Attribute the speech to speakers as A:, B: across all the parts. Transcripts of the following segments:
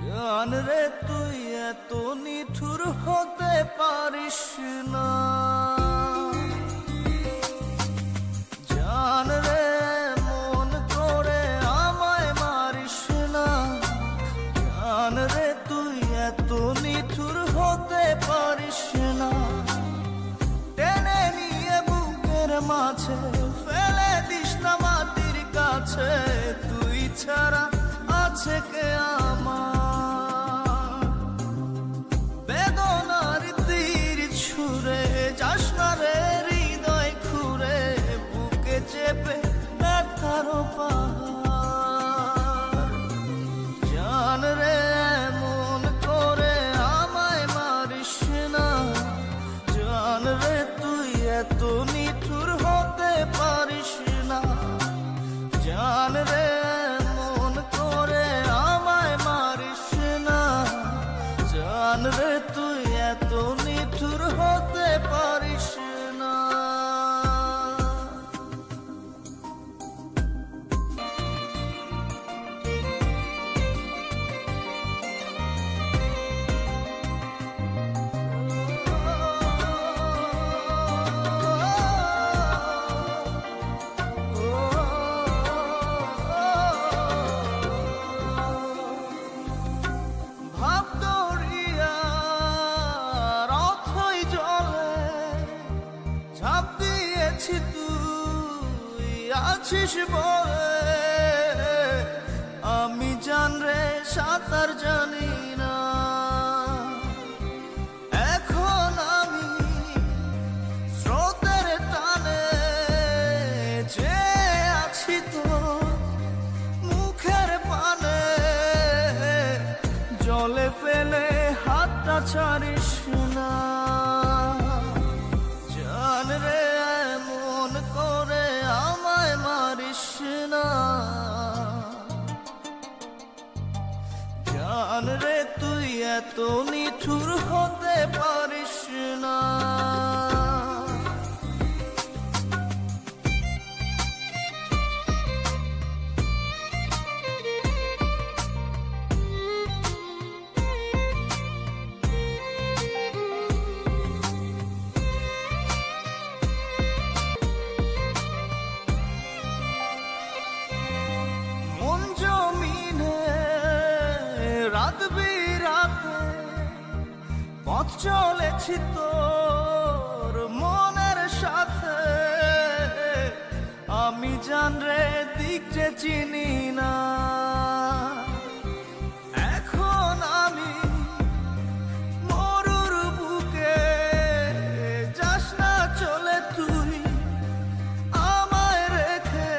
A: জান রে তুই এত নিঠুর হতে পারিস না, জান রে মন করে আমায় মারিস না, জান রে তুই এত নিঠুর হতে পারিস না। টেনে নিয়ে বুকের মাঝে ফেলে দিস না মাটির কাছে, তুই ছাড়া আছে কে আমার। বেদনার তীর ছুঁড়ে যাস না রে হৃদয় খুঁড়ে, বুকে চেপে ব্যথার পাহাড়। জান রে মন করে আমায় মারিস না, জান রে তুই এত নিঠুর হতে পারিস না, জান রে মন করে আমায় মারিস না, জান রে তুই এত নিঠুর হতে পারিস না। তুই আছিস বলে আমি জান রে সাঁতার জানি না, এখন আমি স্রোতের টানে যে আছি তো মুখের পানে, জলে ফেলে হাতটা ছাড়িস না, জান রে মন করে আমায় মারিস না, জান রে তুই এত নিঠুর হতে পারিস না। রাত বিরাতে পথ চলেছি তোর মনের সাথে, আমি জান রে দিক যে চিনি না, এখন আমি মরুর বুকে, যাস না চলে তুই আমায় রেখে,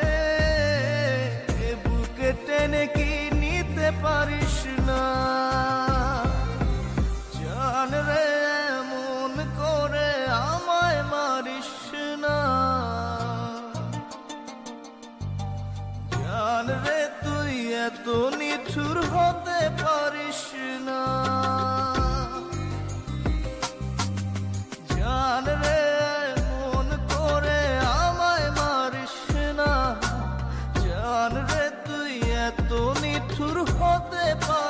A: বুকে টেনে কি নিতে পারিস না, জান রে মন করে আমায় মারিস না, জান রে তুই এত নিঠুর হতে পারিস না, জান রে মন করে আমায় মারিস না, জান রে তুই এত নিঠুর হতে পারিস